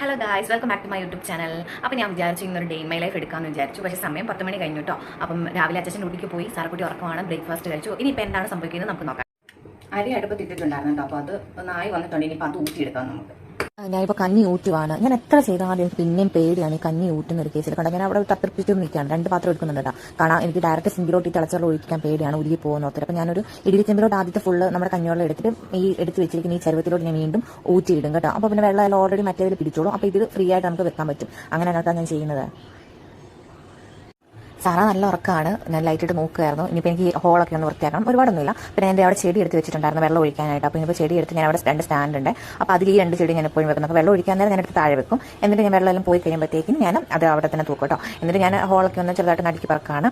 Hello guys, welcome back to my YouTube channel. അപ്പോൾ ഞാൻ വിചാരിച്ചു ഇന്നൊരു ഡേ മൈ ലൈഫ് എടുക്കാമെന്ന് വിചാരിച്ചു. പക്ഷേ സമയം 10 മണി കഴിഞ്ഞു കേട്ടോ. അപ്പം രാവിലെ അച്ഛൻ ഡ്യൂട്ടിക്ക് പോയി, സാറക്കുട്ടി ഉറക്കമാണ്, ബ്രേക്ക്ഫാസ്റ്റ് കഴിച്ചു. ഇനിയിപ്പോൾ എന്താണ് സംഭവിക്കുന്നത് നമുക്ക് നോക്കാം. അരി അടുപ്പത്ത് ഇട്ടിട്ടുണ്ടായിരുന്നു കേട്ടോ. അപ്പോൾ അത് ഒന്നായി വന്നിട്ടുണ്ട്. ഇനിയിപ്പോൾ അത് ഊറ്റിയെടുക്കാം നമുക്ക്. ഞാനിപ്പോൾ കഞ്ഞി ഊറ്റുവാണ്. ഞാൻ എത്ര ചെയ്താലും എനിക്ക് പിന്നെയും പേടിയാണ് ഈ കഞ്ഞി ഊറ്റുന്ന ഒരു കേസിൽ കണ്ടോ. ഞാൻ അവിടെ തപ്പിപ്പിച്ചു നിൽക്കുകയാണ്. 2 പാത്രം എടുക്കുന്നുണ്ട് കേട്ടോ. കാണാൻ എനിക്ക് ഡയറക്റ്റ് സിങ്കിലോട്ട് തിളച്ചുള്ള ഒഴിക്കാൻ പേടിയാണ്, ഉരുകി പോകുന്ന ഒത്തിരി. അപ്പോൾ ഞാനൊരു ഇഡലി ചെമ്പിലോട്ട് ആദ്യത്തെ ഫുള്ള് നമ്മുടെ കഞ്ഞിവെള്ളം എടുത്തിട്ട് ഈ എടുത്ത് വെച്ചിരിക്കുന്ന ഈ ചരുവത്തിലോട്ട് ഞാൻ വീണ്ടും ഊറ്റിയിടും കേട്ടോ. അപ്പോൾ പിന്നെ വെള്ളം ഓൾറെഡി മറ്റേതിൽ പിടിച്ചോളും. അപ്പോൾ ഇത് ഫ്രീ ആയിട്ട് നമുക്ക് വെക്കാൻ പറ്റും. അങ്ങനെയാണ് ഞാൻ ചെയ്യുന്നത്. സാറ നല്ല ഉറക്കമാണ്. ഞാൻ ലൈറ്റ് ഇട്ട് നോക്കുകയായിരുന്നു. ഇനിയിപ്പോൾ എനിക്ക് ഹോളൊക്കെ ഒന്ന് വൃത്തിയാക്കണം. ഒരുപാടൊന്നുമില്ല. പിന്നെ എൻ്റെ അവിടെ ചെടി എടുത്ത് വെച്ചിട്ടുണ്ടായിരുന്നു വെള്ളം ഒഴിക്കാനായിട്ട്. അപ്പോൾ ഇനിയിപ്പോൾ ചെടി എടുത്ത് ഞാൻ അവിടെ 2 സ്റ്റാൻഡ് ഉണ്ട്. അപ്പോൾ അതിൽ ഈ 2 ചെടി ഞാൻ എപ്പോഴും വെക്കുന്നത്. അപ്പോൾ വെള്ളം ഒഴിക്കാൻ നേരം ഞാൻ എടുത്ത് താഴെ വെക്കും. എന്നിട്ട് ഞാൻ വെള്ളം എല്ലാം പോയി കഴിയുമ്പോഴത്തേക്കും ഞാൻ അത് അവിടെ തന്നെ തൂക്കും കേട്ടോ. എന്നിട്ട് ഞാൻ ഹോളൊക്കെ ഒന്ന് ചെറുതായിട്ട് അടുക്കി പറക്കാണ്.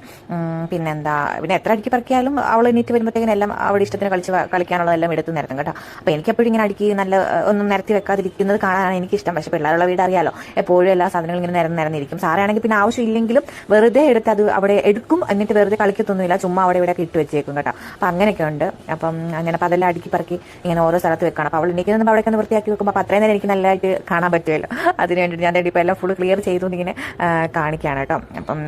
പിന്നെ എത്ര അടുക്കി പറക്കിയാലും അവൾ എണീറ്റ് വരുമ്പോഴത്തേക്കും എല്ലാം അവിടെ ഇഷ്ടത്തിന് കളിക്കാനുള്ളതെല്ലാം എടുത്ത് നിരത്തും കേട്ടോ. അപ്പോൾ എനിക്കെപ്പോഴും ഇങ്ങനെ അടുക്കി നല്ല ഒന്നും നിരത്തി വെക്കാതിരിക്കുന്നത് കാണാനാണ് എനിക്കിഷ്ടം. പക്ഷേ പിള്ളേരുള്ള വീട് അറിയാലോ, എപ്പോഴും എല്ലാ സാധനങ്ങളും ഇങ്ങനെ നിരന്നിരിക്കും. സാറാണെങ്കിൽ പിന്നെ ആവശ്യമില്ലെങ്കിലും വെറുതെ എടുത്ത് അത് അവിടെ എടുക്കും. എന്നിട്ട് വെറുതെ കളിക്കത്തൊന്നുമില്ല, ചുമ്മാ അവിടെ ഇവിടെ ഇട്ട് വെച്ചേക്കും കേട്ടോ. അപ്പം അങ്ങനെയൊക്കെ ഉണ്ട്. അപ്പം അങ്ങനെ അപ്പം അതെല്ലാം അടുക്കി പറക്കി ഇങ്ങനെ ഓരോ സ്ഥലത്ത് വെക്കണം. അപ്പോൾ അവൾ എണീക്കുന്നത് അവിടെ ഒന്ന് വൃത്തിയാക്കി വെക്കുമ്പോൾ അപ്പോൾ അത്രയും നേരം എനിക്ക് നല്ലതായിട്ട് കാണാൻ പറ്റുമല്ലോ. അതിന് വേണ്ടിയിട്ട് ഞാൻ ഇപ്പോൾ എല്ലാം ഫുൾ ക്ലിയർ ചെയ്തുകൊണ്ട് ഇങ്ങനെ കാണിക്കുകയാണ് കേട്ടോ. അപ്പം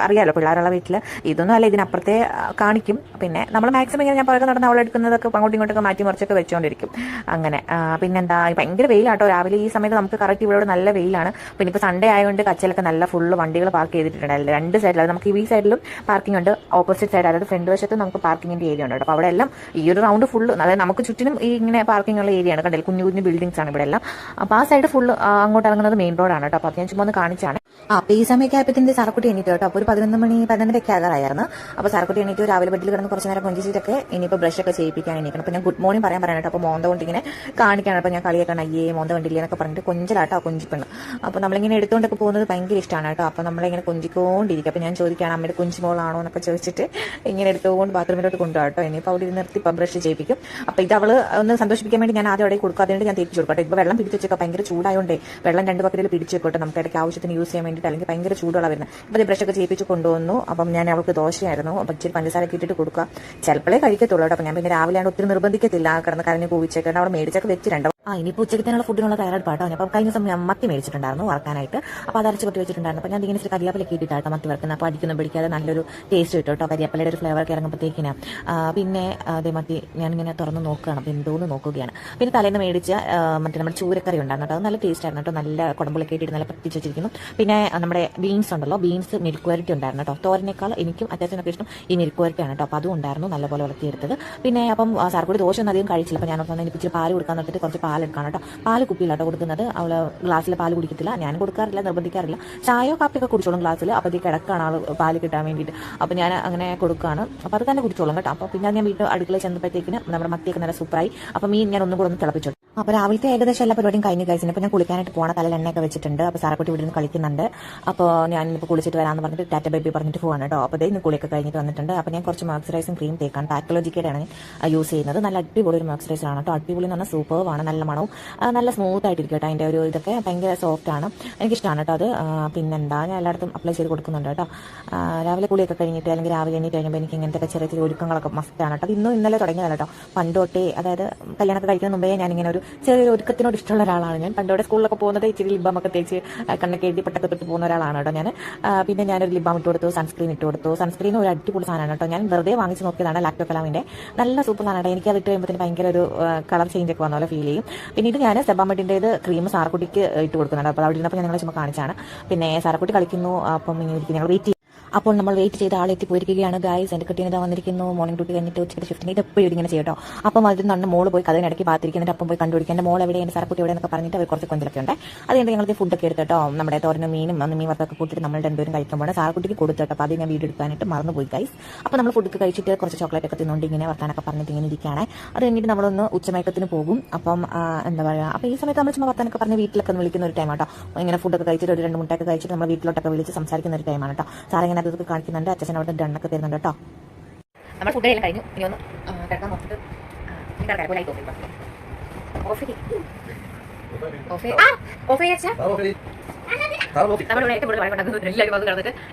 അറിയാലോ, പിള്ളേരുള്ള വീട്ടിൽ ഇതൊന്നും അല്ല, ഇതിനപ്പുറത്തെ കാണിക്കും. പിന്നെ നമ്മൾ മാക്സിമം ഇങ്ങനെ ഞാൻ പുറകെ നടന്ന് അവൾ എടുക്കുന്നതൊക്കെ അങ്ങോട്ടും ഇങ്ങോട്ടൊക്കെ മാറ്റി മറിച്ചൊക്കെ വെച്ചുകൊണ്ടിരിക്കും. അങ്ങനെ പിന്നെന്താ, ഭയങ്കര വെയിലാട്ടോ രാവിലെ ഈ സമയത്ത്. നമുക്ക് കറക്റ്റ് ഇവിടെ നല്ല വെയിലാണ്. പിന്നെ ഇപ്പോൾ സൺഡേ ആയതുകൊണ്ട് കച്ചലൊക്കെ നല്ല ഫുള്ള് വണ്ടികൾ പാർക്ക് ചെയ്തിട്ടുണ്ടായിരുന്നു 2 സൈഡിൽ. നമുക്ക് ഈ സൈഡിലും പാർക്കിംഗ് ഉണ്ട്, ഓപ്പോസിറ്റ് സൈഡ് അതായത് ഫ്രണ്ട് വശത്ത് നമുക്ക് പാർക്കിങ്ങിന്റെ ഏരിയ ഉണ്ട്. അപ്പോൾ അവിടെ എല്ലാം ഈ ഒരു റൗണ്ട് ഫുള്ള്, അതായത് നമുക്ക് ചുറ്റിനും ഈ ഇങ്ങനെ പാർക്കിംഗ് ഉള്ള ഏരിയ ആണ്. കണ്ടില്ല, കുഞ്ഞു കുഞ്ഞു ബിൽഡിംഗ്സ് ആണ് ഇവിടെ എല്ലാം. അപ്പോൾ ആ സൈഡ് ഫുള്ള് അങ്ങോട്ട് ഇറങ്ങുന്നത് മെയിൻ റോഡാണ് കേട്ടോ. അപ്പോൾ ഞാൻ ചുമ്മാ ഒന്ന് കാണിച്ചാണ്. അപ്പോൾ ഈ സമയമൊക്കെ ആയപ്പോഴത്തേക്ക് സാറക്കുട്ടി എണീറ്റ് കേട്ടോ. അപ്പോൾ ഒരു 11 മണി 11:30 ആകാറായിരുന്നു. അപ്പോൾ സാറക്കുട്ടി എണീറ്റ് രാവിലെ ബെഡിൽ കിടന്ന് കുറച്ച് നേരം കൊഞ്ചിച്ചിട്ടൊക്കെ ഇനിയിപ്പോൾ ബ്രഷൊക്കെ ചെയ്യിപ്പിക്കാൻ എണീക്കണം. അപ്പോൾ ഞാൻ ഗുഡ് മോർണിംഗ് പറയാനായിട്ട് അപ്പോൾ മോന്ത കൊണ്ട് ഇങ്ങനെ കാണിക്കാണ്. അപ്പോൾ ഞാൻ കളിയാക്കണം, അയ്യേ മോന്ത കണ്ടില്ലേ എന്നൊക്കെ പറഞ്ഞിട്ട് കൊഞ്ചലാട്ടോ, കൊഞ്ചിപ്പെണ്ണ്. അപ്പോൾ നമ്മളിങ്ങനെ എടുത്തുകൊണ്ടൊക്കെ പോകുന്നത് ഭയങ്കര ഇഷ്ടമാണ് കേട്ടോ. അപ്പോൾ നമ്മളിങ്ങനെ കൊഞ്ചിക്കൊണ്ടിരിക്കും. അപ്പോൾ ഞാൻ ചോദിക്കുകയാണ്, അമ്മയുടെ കുഞ്ചുമോളാണോ എന്നൊക്കെ ചോദിച്ചിട്ട് ഇങ്ങനെ എടുത്തുകൊണ്ട് ബാത്റൂമിലോട്ട് കൊണ്ടുപോകാം കേട്ടോ. ഇനിയിപ്പോൾ അവിടെ നിർത്തി ഇപ്പം ബ്രഷ് ചെയ്യിപ്പിക്കും. അപ്പോൾ ഇത് അവൾ ഒന്ന് സന്തോഷിപ്പിക്കാൻ വേണ്ടി ഞാൻ ആദ്യം അവിടെ കൊടുക്കും. അതുകൊണ്ട് ഞാൻ തേച്ച് കൊടുക്കട്ടെ. ഇപ്പോൾ വെള്ളം പിടിച്ച് വെച്ചേക്കാം, ഭയങ്കര ചൂടായതുകൊണ്ടേ വെള്ളം 2 ബക്കറ്റിൽ പിടിച്ച് വെക്കട്ടെ. നമുക്ക് ഇടയ്ക്ക് ആവശ്യത്തിന് യൂസ് ചെയ്യാൻ വേണ്ടിയിട്ട്, അല്ലെങ്കിൽ ഭയങ്കര ചൂടുള്ള വരുന്നത്. ഇപ്പോൾ ബ്രഷൊക്കെ ചെയ്യിപ്പിച്ച് കൊണ്ടുവന്നു. അപ്പം ഞാൻ അവൾക്ക് ദോശയായിരുന്നു, അപ്പം ഇച്ചിരി പഞ്ചസാരൊക്കെ ഇട്ടിട്ട് കൊടുക്കുക. ചിലപ്പോഴേ കഴിക്കത്തുള്ളൂ കേട്ടോ. അപ്പം ഞാൻ പിന്നെ രാവിലെ ഒത്തിരി നിർബന്ധിക്കത്തില്ല. കിടന്ന് കരഞ്ഞ് കൂവിച്ചേക്കാൻ അവിടെ മേടിച്ചൊക്കെ വെച്ചിട്ടുണ്ടോ. ഇനിയിപ്പോൾ ഉച്ചയ്ക്കത്തേനുള്ള ഫുഡിനുള്ള തയ്യാറെടുപ്പാട്ടോ. അപ്പം കഴിഞ്ഞ ദിവസം ഞാൻ മത്തി മേടിച്ചിട്ടുണ്ടായിരുന്നു വറക്കാനായിട്ട്. അപ്പോൾ അത് അരച്ച് കൊട്ടി വെച്ചിട്ടുണ്ടായിരുന്നു. അപ്പോൾ ഞാൻ ഇങ്ങനെ ഇച്ചിരി കരിയാപ്പിലൊക്കെ ഇട്ടിട്ടാട്ടോ മത്തി വറക്കുന്നത്. അപ്പോൾ അടിക്കുന്ന പിടിക്കാതെ നല്ലൊരു ടേസ്റ്റ് കിട്ടും കേട്ടോ. കരിയാപ്പിലയുടെ ഒരു ഫ്ലേവറൊക്കെ ഇറങ്ങുമ്പോഴത്തേക്കിന്. പിന്നെ അതേ മത്തി ഞാനിങ്ങനെ തുറന്ന് നോക്കുകയാണ്. അപ്പോൾ എന്തോന്ന് നോക്കുകയാണ്. പിന്നെ തലേന്ന് മേടിച്ച മറ്റേ നമ്മുടെ ചൂരക്കറി ഉണ്ടായിരുന്നു കേട്ടോ. അത് നല്ല ടേസ്റ്റ് ആയിരുന്നു കേട്ടോ. നല്ല കുടമ്പുളൊക്കെ ഇട്ടിട്ട് നല്ല പറ്റിച്ച് വെച്ചിരിക്കുന്നു. പിന്നെ നമ്മുടെ ബീൻസ് ഉണ്ടല്ലോ, ബീൻസ് മിൽക്ക് വരട്ടി ഉണ്ടായിരുന്നു കേട്ടോ. തോരനേക്കാൾ എനിക്കും അത്യാവശ്യമൊക്കെ ഇഷ്ടം ഈ മിൽക്ക് വരട്ടിയാണ് കേട്ടോ. അപ്പോൾ അതും ഉണ്ടായിരുന്നു, നല്ലപോലെ വളർത്തിയെടുത്തത്. പിന്നെ അപ്പം സാർക്കൂടി ദോശ ഒന്നും അധികം കഴിച്ചില്ല. അപ്പോൾ ഞാനൊന്ന് എനിക്ക് ഇച്ചിരി പാല് കൊടുക്കാൻ നോക്കിയിട്ട് കുറച്ച് പാലെടുക്കണം കേട്ടോ. പാല് കുപ്പിയിലാട്ടോ കൊടുക്കുന്നത്. അവൾ ഗ്ലാസ്സിൽ പാല് കുടിക്കത്തില്ല, ഞാൻ കൊടുക്കാറില്ല, നിർബന്ധിക്കാറില്ല. ചായയോ കാപ്പിയൊക്കെ കുടിച്ചോളും ഗ്ലാസ്സിൽ. അപ്പോഴത്തേക്ക് കിടക്കാണ് ആൾ പാല് കിട്ടാൻ വേണ്ടിയിട്ട്. അപ്പോൾ ഞാൻ അങ്ങനെ കൊടുക്കുകയാണ്. അപ്പോൾ അത് തന്നെ കുടിച്ചോളും കേട്ടോ. അപ്പോൾ പിന്നെ ഞാൻ വീട്ടിൽ അടുക്കളയിൽ ചെന്നപ്പോഴത്തേക്കിന് നമ്മുടെ മത്തിയൊക്കെ നല്ല സൂപ്പറായി. അപ്പോൾ മീൻ ഞാൻ ഒന്നും കൂടെ ഒന്ന് തിളപ്പിച്ചു. അപ്പോൾ രാവിലത്തെ ഏകദേശം എല്ലാ പരിപാടിയും കഴിഞ്ഞ് കഴിച്ചിട്ടുണ്ട്. അപ്പോൾ ഞാൻ കുളിക്കാനായിട്ട് പോകണം, തലയിൽ എണ്ണയൊക്കെ വെച്ചിട്ടുണ്ട്. അപ്പോൾ സാറക്കുട്ടി ഇവിടെ നിന്ന് കളിക്കുന്നുണ്ട്. അപ്പോൾ ഞാൻ ഇപ്പോൾ കുളിച്ചിട്ട് വരാമെന്ന് പറഞ്ഞിട്ട് ടാറ്റ ബേബി പറഞ്ഞിട്ട് പോകാണ് കേട്ടോ. അപ്പോൾ ഇന്ന് കുളിയൊക്കെ കഴിഞ്ഞിട്ട് വന്നിട്ടുണ്ട്. അപ്പോൾ ഞാൻ കുറച്ച് മോയ്സ്ചറൈസിങ് ക്രീം തേക്കാണ്. പാക്കോളജിക്കയുടെയാണ് യൂസ് ചെയ്യുന്നത്. നല്ല അടിപൊളി ഒരു മോയ്സ്ചറൈസർ ആണ് കേട്ടോ. അടിപൊളി എന്ന് പറഞ്ഞാൽ സൂപ്പർവാണ്, നല്ല മണവും നല്ല സ്മൂത്ത് ആയിട്ടിരിക്കും കേട്ടോ. അതിൻ്റെ ഒരു ഇതൊക്കെ ഭയങ്കര സോഫ്റ്റ് ആണ്, എനിക്കിഷ്ടമാണ് കേട്ടോ അത്. പിന്നെന്താ, ഞാൻ എല്ലായിടത്തും അപ്ലൈ ചെയ്ത് കൊടുക്കുന്നുണ്ട് കേട്ടോ. രാവിലെ കുളിയൊക്കെ കഴിഞ്ഞിട്ട് അല്ലെങ്കിൽ രാവിലെ എണീറ്റ് കഴിയുമ്പോൾ എനിക്ക് ഇങ്ങനത്തെ ചെറിയ ചെറിയ ഒരുക്കങ്ങളൊക്കെ മസ്റ്റാണ് കേട്ടോ. അത് ഇന്നലെ തുടങ്ങിയതല്ല കേട്ടോ. പണ്ടോട്ടേ, അതായത് കല്യാണമൊക്കെ കഴിക്കുന്ന മുമ്പേ ഞാനിങ്ങനെ ഒരു ചെറിയൊരു ഒരുക്കത്തിനോട് ഇഷ്ടമുള്ള ഒരാളാണ് ഞാൻ. പണ്ടോടെ സ്കൂളിലൊക്കെ പോകുന്നത് ഇച്ചിരി ലിബാമൊക്കെ തേച്ച് കണ്ണൊക്കെ എഴുതി പെട്ടൊക്കെ തൊട്ട് പോകുന്ന ഒരാളാണ് കേട്ടോ ഞാൻ. പിന്നെ ഞാനൊരു ലിബാം ഇട്ട് കൊടുത്തു, സൺസ്ക്രീൻ ഇട്ട് കൊടുത്തു. സൺസ്ക്രീൻ ഒരു അടിപൊളി സാധനമാണ് കേട്ടോ. ഞാൻ വെറുതെ വാങ്ങിച്ച് നോക്കിയതാണ്, ലാക്ടോ കലാമിൻ്റെ. നല്ല സൂപ്പർ സാധനമാണ്. എനിക്ക് അത് ഇട്ട് കഴിയുമ്പോൾ ഭയങ്കര ഒരു കളർ ചേഞ്ച് ഒക്കെ വന്ന പോലെ ഫീൽ ചെയ്യും. പിന്നെ ഇത് ഞാൻ സെബാമെഡിൻ്റേത് ക്രീം സാറക്കുട്ടിക്ക് ഇട്ട് കൊടുക്കുന്നുണ്ട്. അപ്പോൾ അവിടെ ഇരുന്നപ്പോൾ ഞാൻ നിങ്ങളെ ചുമ്മാ കാണിച്ചാണ്. പിന്നെ സാറക്കുട്ടി കളിക്കുന്നു. അപ്പം ഇങ്ങനെ ഇരിക്കും, ഞങ്ങൾ വെയിറ്റ് ചെയ്യും. അപ്പോൾ നമ്മൾ വെയിറ്റ് ചെയ്ത ആൾ എത്തിപ്പോയിരിക്കുകയാണ് ഗായ്സ്. എൻ്റെ കുട്ടീനെ വന്നിരിക്കുന്നു. മോർണിംഗ് ഡ്യൂട്ടി കഴിഞ്ഞിട്ട് ഉച്ചയ്ക്ക് ഷിഫ്റ്റിന് ഇത് എപ്പോഴും ഇങ്ങനെ ചെയ്യട്ടോ. അപ്പം അതിൽ നിന്ന് മോള് പോയി കഥയിനിടയ്ക്ക് പാത്തിരിക്കുന്നുണ്ട്. അപ്പം പോയി കണ്ടുപിടിക്കാൻ എൻ്റെ മോൾ എവിടെ, എൻ്റെ സാറക്കുട്ടി എവിടെ എന്നൊക്കെ പറഞ്ഞിട്ട് അവർ കുറച്ച് കൊഞ്ചലൊക്കെ ഉണ്ട്. അതുകൊണ്ട് ഞങ്ങൾക്ക് ഫുഡൊക്കെ എടുത്തിട്ടോ. നമ്മുടെ തോരനും മീനും മീൻ വറുത്തൊക്കെ കൂട്ടിയിട്ട് നമ്മൾ 2 പേരും കഴിക്കുമ്പോൾ സാറക്കുട്ടിക്ക് കൊടുത്തിട്ടോ. അപ്പോൾ അത് ഞാൻ വീഡിയോ എടുക്കാനായിട്ട് മറന്നുപോയി ഗൈസ്. അപ്പോൾ നമ്മൾ ഫുഡൊക്കെ കഴിച്ചിട്ട് കുറച്ച് ചോക്ലേറ്റ് ഒക്കെ തിന്നുകൊണ്ട് ഇങ്ങനെ വർത്താനൊക്കെ പറഞ്ഞിട്ട് ഇങ്ങനെ ഇരിക്കുകയാണ്. അത് കഴിഞ്ഞിട്ട് നമ്മളൊന്ന് ഉച്ചമയക്കത്തിന് പോകും. അപ്പം എന്താ പറയുക, അപ്പോൾ ഈ സമയത്ത് നമ്മൾ ചുമ്മാ വർത്താനൊക്കെ പറഞ്ഞ് വീട്ടിലൊക്കെ വിളിക്കുന്ന ഒരു ടൈം കേട്ടോ. ഇങ്ങനെ ഫുഡൊക്കെ കഴിച്ചിട്ട് ഒരു 2 മുട്ടയൊക്കെ കഴിച്ചിട്ട് നമ്മൾ വീട്ടിലോട്ടൊക്കെ വിളിച്ച് സംസാരിക്കുന്ന ഒരു ടൈമാണ് കേട്ടോ. സാർ ഇങ്ങനെ അതൊക്കെ കാണിക്കുന്നുണ്ട്. അച്ഛൻ അവിടെ ഡണ്ണൊക്കെ തരുന്നുണ്ട് കേട്ടോ. നമ്മൾ ഫുഡ് എല്ലാം കഴിഞ്ഞു. ഇനി ഒന്ന് കിടക്കാൻ നോക്കിയിട്ട്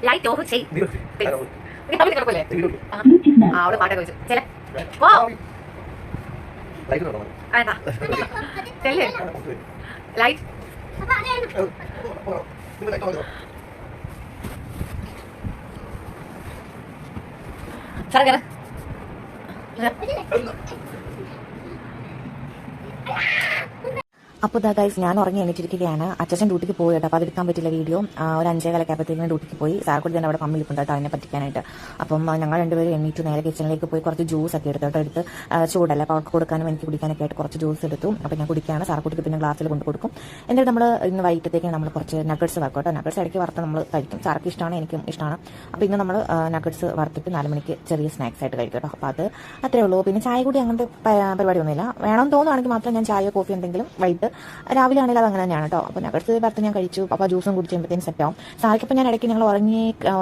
ലൈറ്റ് ഓഫ് ചെയ്ത് അവിടെ പാട്ടൊക്കെ വെച്ചു ചില ലൈറ്റ് സാറേ കയറ്. അപ്പോൾ ഇതാ ഗൈസ് ഞാൻ ഉറങ്ങി എണീറ്റിരിക്കുകയാണ്. അച്ഛൻ ഡ്യൂട്ടിക്ക് പോയി കേട്ടോ. അപ്പോൾ അതെടുക്കാൻ പറ്റില്ല വീഡിയോ. ഒരു 5:15 ആയപ്പോഴത്തേക്കും ഡ്യൂട്ടിക്ക് പോയി. സാർക്കൂടി തന്നെ അവിടെ പമ്മിലിപ്പുണ്ട് കേട്ടോ അതിനെ പറ്റിക്കാനായിട്ട്. അപ്പം ഞങ്ങൾ രണ്ടുപേരും എണീറ്റു നേരെ കിച്ചണിലേക്ക് പോയി കുറച്ച് ജ്യൂസ് ഒക്കെ എടുത്തു കേട്ടോ. എടുത്ത് ചൂടല്ല അപ്പോൾ അവർക്ക് കൊടുക്കാനും എനിക്ക് കുടിക്കാനൊക്കെ ആയിട്ട് കുറച്ച് ജ്യൂസ് എടുത്തു. അപ്പോൾ ഞാൻ കുടിക്കുകയാണ്. സാർക്കൂട്ടിക്ക് പിന്നെ ഗ്ലാസ്സിൽ കൊണ്ട് കൊടുക്കും. എന്നിട്ട് നമ്മൾ ഇന്ന് വൈകിട്ടത്തേക്ക് നമ്മൾ കുറച്ച് നഗറ്റ്സ് വറക്കും കേട്ടോ. നഗറ്റ്സ് ഇടയ്ക്ക് വറുത്ത് നമ്മൾ കഴിക്കും. സാർക്ക് ഇഷ്ടമാണ്, എനിക്കും ഇഷ്ടമാണ്. അപ്പോൾ ഇന്ന് നമ്മൾ നഗറ്റ്സ് വറുത്തിട്ട് 4 മണിക്ക് ചെറിയ സ്നാക്സ് ആയിട്ട് കഴിക്കും കേട്ടോ. അപ്പോൾ അത് അത്രേ ഉള്ളൂ. പിന്നെ ചായ കൂടി അങ്ങനത്തെ പരിപാടിയൊന്നുമില്ല. വേണമെന്ന് തോന്നുവാണെങ്കിൽ മാത്രം ഞാൻ ചായ കോഫി എന്തെങ്കിലും വൈകിട്ട് രാവിലെ ആണെങ്കിൽ അത് അങ്ങനെ തന്നെയാണ് കേട്ടോ. അപ്പോൾ നഗറ്റ്സ് വറുത്ത് ഞാൻ കഴിച്ചു. അപ്പോൾ ജ്യൂസും കുടിച്ച് കഴിയുമ്പോഴത്തേക്കും സെറ്റാവും. സാറിക്കിപ്പോൾ ഞാൻ ഇടയ്ക്ക് ഞങ്ങൾ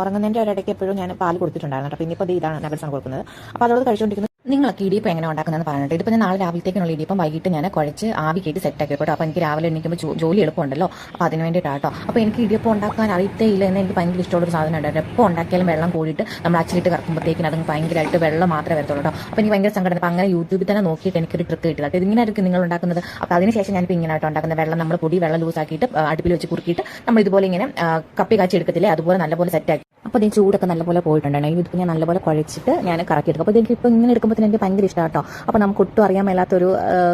ഉറങ്ങുന്നതിൻ്റെ ഒരിടയ്ക്ക് എപ്പോഴും ഞാൻ പാല് കൊടുത്തിട്ടുണ്ടായിരുന്നു കേട്ടോ. പിന്നെ ഇപ്പോൾ ഇതാണ് നഗറ്റ്സാണ് കൊടുക്കുന്നത്. അപ്പോൾ അതോട് കഴിച്ചുകൊണ്ടിരിക്കുന്നത്. നിങ്ങളൊക്കെ ഇടിയപ്പം എങ്ങനെ ഉണ്ടാക്കുന്നതെന്ന് പറഞ്ഞിട്ട് ഇതിപ്പോൾ ഞാൻ നാളെ രാവിലത്തേക്കുള്ള ഇടിയപ്പം വൈകിട്ട് ഞാൻ കുഴച്ച് ആവി കയറ്റി സെറ്റാക്കി കേട്ടോ. അപ്പോൾ എനിക്ക് രാവിലെ എണീക്കുമ്പോൾ ജോലി എളുപ്പമുണ്ടല്ലോ. അപ്പോൾ അതിന് വേണ്ടിയിട്ടാണ് കേട്ടോ. അപ്പോൾ എനിക്ക് ഇടിയപ്പം ഉണ്ടാക്കാൻ അറിയത്തേ ഇല്ല എന്ന് എനിക്ക് ഭയങ്കര ഇഷ്ടമുള്ളൊരു സാധനം ഉണ്ടായിരുന്നു. എപ്പോൾ ഉണ്ടാക്കിയാലും വെള്ളം കൂടിയിട്ട് നമ്മൾ അച്ചിലിട്ട് കറക്കുമ്പോഴത്തേക്കും അത് ഭയങ്കരമായിട്ട് വെള്ളം മാത്രമേ വരത്തുള്ളൂ കേട്ടോ. അപ്പോൾ എനിക്ക് ഭയങ്കര സങ്കടം. അപ്പോൾ അങ്ങനെ യൂട്യൂബിൽ തന്നെ നോക്കിയിട്ട് എനിക്കൊരു ട്രിക്ക് കിട്ടില്ല. അപ്പോൾ ഇതിങ്ങനെയായിരിക്കും നിങ്ങൾ ഉണ്ടാക്കുന്നത്. അപ്പോൾ അതിനുശേഷം ഞാനിപ്പോൾ ഇങ്ങനെ ആയിട്ട് ഉണ്ടാക്കുന്ന വെള്ളം നമ്മൾ വെള്ളം ലൂസാക്കിയിട്ട് അടുപ്പിൽ വെച്ച് കുറുക്കിയിട്ട് നമ്മൾ ഇതുപോലെ ഇങ്ങനെ കപ്പി കാച്ചി എടുക്കത്തില്ലേ, അതുപോലെ നല്ലപോലെ സെറ്റാക്കി. അപ്പോൾ ഇതിന് ചൂടൊക്കെ നല്ലപോലെ പോയിട്ടുണ്ടായിരുന്നു. ഇതിപ്പോൾ ഞാൻ നല്ലപോലെ കുഴച്ചിട്ട് ഞാൻ കറക്കിയെടുക്കും. അപ്പോൾ ഇതിലേക്ക് ഇപ്പോൾ ഇങ്ങനെ എടുക്കുമ്പോൾ എനിക്ക് ഭയങ്കര ഇഷ്ടമാണ് കേട്ടോ. അപ്പോൾ നമുക്ക് ഒട്ടും അറിയാൻ മേലാത്തൊരു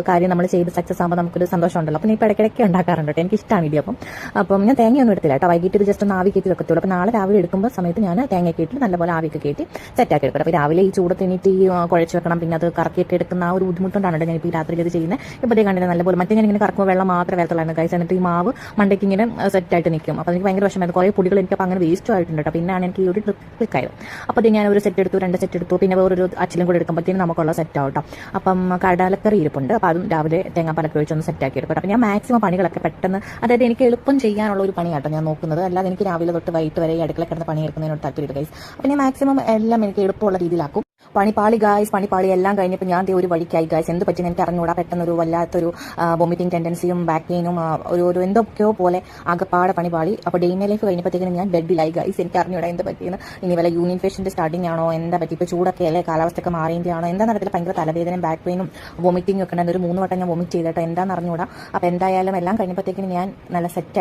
കാര്യം നമ്മൾ ചെയ്ത് സക്സസ് ആകുമ്പോൾ നമുക്കൊരു സന്തോഷം ഉണ്ടല്ലോ. അപ്പോൾ ഞാൻ ഇപ്പോൾ ഇടയ്ക്കിടയ്ക്ക് ഉണ്ടാക്കാറുണ്ട് കേട്ടോ. എനിക്ക് ഇഷ്ടമാണ് ഇടിയപ്പം. അപ്പം ഞാൻ തേങ്ങയൊന്നും എടുത്തില്ല കേട്ടോ. വൈകിട്ട് ഇത് ജസ്റ്റ് ഒന്ന് ആവി കയറ്റി വെക്കത്തുള്ളൂ. അപ്പോൾ നാളെ രാവിലെ എടുക്കുമ്പോൾ സമയത്ത് ഞാൻ തേങ്ങയൊക്കെ ഇട്ട് നല്ലപോലെ ആവിയൊക്കെ കയറ്റി സെറ്റാക്കി എടുക്കും. അപ്പോൾ രാവിലെ ഈ ചൂടത്ത് എണീറ്റ് ഈ കുഴച്ച് വെക്കണം, പിന്നെ അത് കറക്കിയൊക്കെ എടുക്കുന്ന ആ ഒരു ബുദ്ധിമുട്ടുണ്ടാണ് ഞാൻ ഇപ്പോൾ ഈ രാത്രി ഇത് ചെയ്യുന്നത്. ഇപ്പോഴത്തേ കണ്ടിട്ട് നല്ലപോലെ മറ്റേ ഞാൻ ഇങ്ങനെ കറക്കുമ്പോൾ വെള്ളം മാത്രമേ വരത്തുള്ളൂ കഴിച്ച്. എന്നിട്ട് ഈ മാവ് മണ്ടയ്ക്ക് ഇങ്ങനെ സെറ്റായിട്ട് നിൽക്കും. അപ്പോൾ എനിക്ക് ഭയങ്കര വിഷമമായിരുന്നു. കുറേ പൊടികൾ എനിക്ക് അപ്പോൾ അങ്ങനെ വേസ്റ്റ് ആയിട്ടുണ്ട് കേട്ടോ. പിന്നെയാണ് എനിക്ക് ഈ ഒരു ക്ലിക്കായത്. അപ്പോൾ അത് ഞാൻ ഒരു സെറ്റ് എടുത്തു, 2 സെറ്റ് എടുത്തു. പിന്നെ വേറൊരു അച്ചിലും കൂടെ എടുക്കുമ്പോഴത്തേക്കും നമുക്കുള്ള സെറ്റ് ആവും കേട്ടോ. അപ്പം കടലക്കറി ഇരിപ്പുണ്ട്. അപ്പോൾ അതും രാവിലെ തേങ്ങാപ്പാലൊക്കെ ഒഴിച്ചൊന്ന് സെറ്റാക്കി എടുക്കും. അപ്പോൾ ഞാൻ മാക്സിമം പണികളൊക്കെ പെട്ടെന്ന്, അതായത് എനിക്ക് എളുപ്പം ചെയ്യാനുള്ള ഒരു പണിയാട്ടോ ഞാൻ നോക്കുന്നത്. അല്ലാതെ എനിക്ക് രാവിലെ തൊട്ട് വൈകിട്ട് വരെ ഈ അടുക്കള കിടന്ന് പണിയെടുക്കുന്നതിനോട് താല്പര്യമില്ല ഗൈസ്. അപ്പോൾ ഞാൻ മാക്സിമം എല്ലാം എനിക്ക് എളുപ്പമുള്ള രീതിയിലാക്കും. പണിപ്പാളി ഗായ്സ്, പണിപ്പാളി എല്ലാം കഴിഞ്ഞപ്പോൾ ഞാൻ ഒരു വഴിക്കായി ഗായ്സ്. എന്ത് പറ്റി എനിക്ക് അറിഞ്ഞുകൂടാ. പെട്ടെന്നൊരു വല്ലാത്തൊരു വോമിറ്റിംഗ് ടെൻഡൻസിയും ബാക്ക് പെയിനും ഒരു എന്തൊക്കെയോ പോലെ ആകെപ്പാടെ പണിപ്പാളി. അപ്പോൾ ഡേ മൈ ലൈഫ് കഴിഞ്ഞപ്പോഴത്തേക്കും ഞാൻ ബെഡിലായി ഗായ്സ്. എനിക്ക് അറിഞ്ഞുകൂടാ എന്ത് പറ്റിയെന്ന്. ഇനി വല്ല യൂണിയൻ ഫേഷൻ്റെ സ്റ്റാർട്ടിംഗ് ആണോ, എന്താ പറ്റി, ഇപ്പോൾ ചൂടൊക്കെ അല്ലേ, കാലാവസ്ഥയൊക്കെ മാറിയതിൻ്റെ ആണോ, എന്താ നടത്തില്ല. ഭയങ്കര തലവേദനയും ബാക്ക് പെയിനും വോമിറ്റിംഗ് ഒക്കെ ഉണ്ടായിരുന്നു. ഒരു 3 വട്ടം ഞാൻ വോമിറ്റ് ചെയ്തിട്ടോ, എന്താണെന്ന് അറിഞ്ഞുകൂടാ. അപ്പോൾ എന്തായാലും എല്ലാം കഴിഞ്ഞപ്പോഴത്തേക്കും ഞാൻ നല്ല സെറ്റായി.